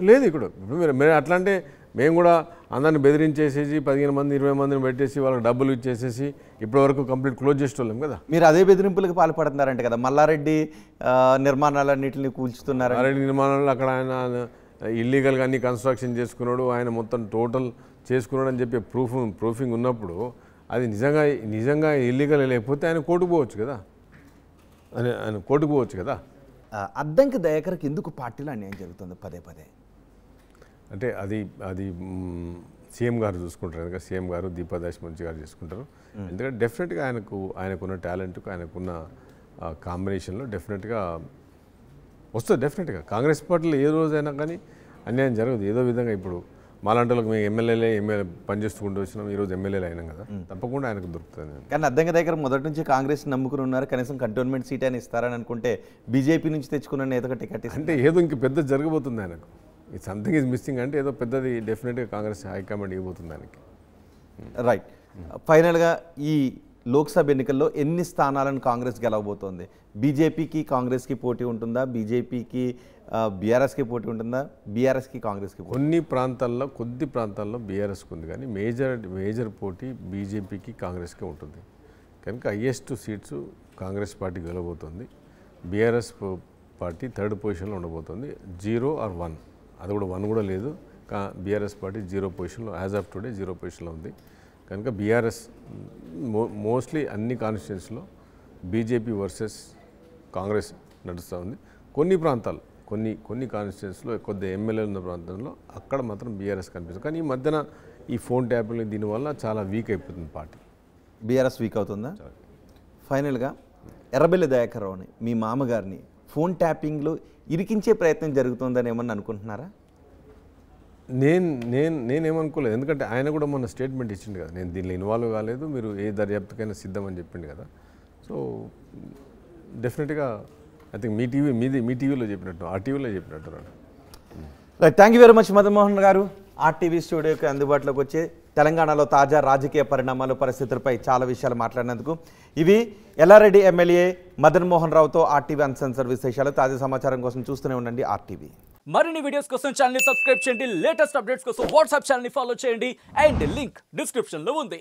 లేదు. ఇప్పుడు మీరు అట్లా అంటే మేము కూడా అందరిని బెదిరించేసేసి 15 మంది 20 మందిని పెట్టేసి వాళ్ళకి డబ్బులు ఇచ్చేసేసి ఇప్పటివరకు కంప్లీట్ క్లోజ్ చేసేవాళ్ళం కదా. మీరు అదే బెదిరింపులకు పాల్పడుతున్నారంటే కదా. మల్లారెడ్డి నిర్మాణాలన్నింటినీ కూల్చుతున్నారు. మల్లారెడ్డి నిర్మాణాలు అక్కడ ఆయన ఇల్లీగల్గా అన్ని కన్స్ట్రక్షన్ చేసుకున్నాడు, ఆయన మొత్తం టోటల్ చేసుకున్నాడు అని చెప్పి ప్రూఫింగ్ ఉన్నప్పుడు అది నిజంగా ఇల్లీగల్ లేకపోతే ఆయన కోర్టుకు పోవచ్చు కదా. అద్దంకి దయాకర్కి ఎందుకు పార్టీలో అన్యాయం జరుగుతుంది పదే? అంటే అది సీఎం గారు చూసుకుంటారు, ఎందుకంటే సీఎం గారు దీపాదాస్ మున్షి గారు చేసుకుంటారు. ఎందుకంటే డెఫినెట్గా ఆయనకున్న టాలెంట్కు ఆయనకున్న కాంబినేషన్లో డెఫినెట్గా వస్తుంది. డెఫినెట్గా కాంగ్రెస్ పార్టీలో ఏ రోజైనా కానీ అన్యాయం జరగదు. ఏదో విధంగా ఇప్పుడు మాలాంటి మేము ఎమ్మెల్యే పనిచేసుకుంటూ వచ్చినాం, ఈరోజు ఎమ్మెల్యేలు అయినాం కదా, తప్పకుండా ఆయనకు దొరుకుతుంది. కానీ అద్దంకి దగ్గర మొదటి నుంచి కాంగ్రెస్ నమ్ముకుని ఉన్నారు, కనీసం కంటోన్మెంట్ సీట్ అని ఇస్తారని అనుకుంటే బీజేపీ నుంచి తెచ్చుకున్న నేతగా టికెట్ అంటే ఏదో ఇంక పెద్ద జరగబోతుంది ఆయనకు, ఈ సంథింగ్ ఈజ్ మిస్సింగ్ అంటే ఏదో పెద్దది డెఫినెట్గా కాంగ్రెస్ హైకమాండ్ ఇవ్వబోతుంది ఆయనకి. రైట్. ఫైనల్గా ఈ లోక్సభ ఎన్నికల్లో ఎన్ని స్థానాలను కాంగ్రెస్ గెలవబోతోంది? బీజేపీకి కాంగ్రెస్కి పోటీ ఉంటుందా? బీజేపీకి బీఆర్ఎస్కి పోటీ ఉంటుందా? బీఆర్ఎస్కి కాంగ్రెస్కి? కొద్ది ప్రాంతాల్లో బీఆర్ఎస్కి ఉంది, కానీ మేజర్ పోటీ బీజేపీకి కాంగ్రెస్కి ఉంటుంది. కనుక హైయెస్ట్ సీట్స్ కాంగ్రెస్ పార్టీ గెలవబోతుంది. బీఆర్ఎస్ పార్టీ థర్డ్ పొజిషన్లో ఉండబోతుంది. 0 or 1, అది కూడా 1 కూడా లేదు. బీఆర్ఎస్ పార్టీ 0 పొజిషన్లో, యాజ్ ఆఫ్ టుడే 0 పొజిషన్లో ఉంది. కనుక బీఆర్ఎస్ మోస్ట్లీ అన్ని కాన్స్టిట్యున్సీలో బీజేపీ వర్సెస్ కాంగ్రెస్ నడుస్తూ ఉంది. కొన్ని ప్రాంతాలు కొన్ని కాన్స్టిట్యున్సీలో కొద్ది ఎమ్మెల్యేలు ఉన్న ప్రాంతంలో అక్కడ మాత్రం బీఆర్ఎస్ కనిపిస్తుంది. కానీ ఈ మధ్యన ఈ ఫోన్ ట్యాపింగ్ దీనివల్ల చాలా వీక్ అయిపోతుంది పార్టీ. బీఆర్ఎస్ వీక్ అవుతుందా? ఫైనల్గా ఎర్రబెల్లి దయాకర్ రావుని, మీ మామగారిని ఫోన్ ట్యాపింగ్లో ఇరికించే ప్రయత్నం జరుగుతుందని ఏమన్నా అనుకుంటున్నారా? నేనేమనుకోలేదు, ఎందుకంటే ఆయన కూడా మొన్న స్టేట్మెంట్ ఇచ్చిండు కదా, నేను దీనిలో ఇన్వాల్వ్ కాలేదు, మీరు ఏ దర్యాప్తుకైనా సిద్ధం అని చెప్పిండు కదా. సో డెఫినెట్గా ఐ థింక్ మీ టీవీలో చెప్పినట్టు, ఆ టీవీలో చెప్పినట్టు. Right. Thank you very much Madan Mohan గారు. ఆర్టీవీ స్టూడియోకి అందుబాటులోకి వచ్చి తెలంగాణలో తాజా రాజకీయ పరిణామాలు, పరిస్థితులపై చాలా విషయాలు మాట్లాడినందుకు. ఇవి ఎల్లారెడ్డి ఎమ్మెల్యే మదన్ మోహన్ రావుతో ఆర్టీవీ అన్సెన్సర్ విశేషాలు. తాజా సమాచారం కోసం చూస్తూనే ఉండండి ఆర్టీవీ. మరిన్ని వీడియోస్ కోసం ఛానల్ ని సబ్స్క్రైబ్ చేయండి, లేటెస్ట్ అప్డేట్స్ కోసం వాట్సాప్ ఛానల్ ని ఫాలో చేయండి, అండ్ లింక్ డిస్క్రిప్షన్ లో ఉంది.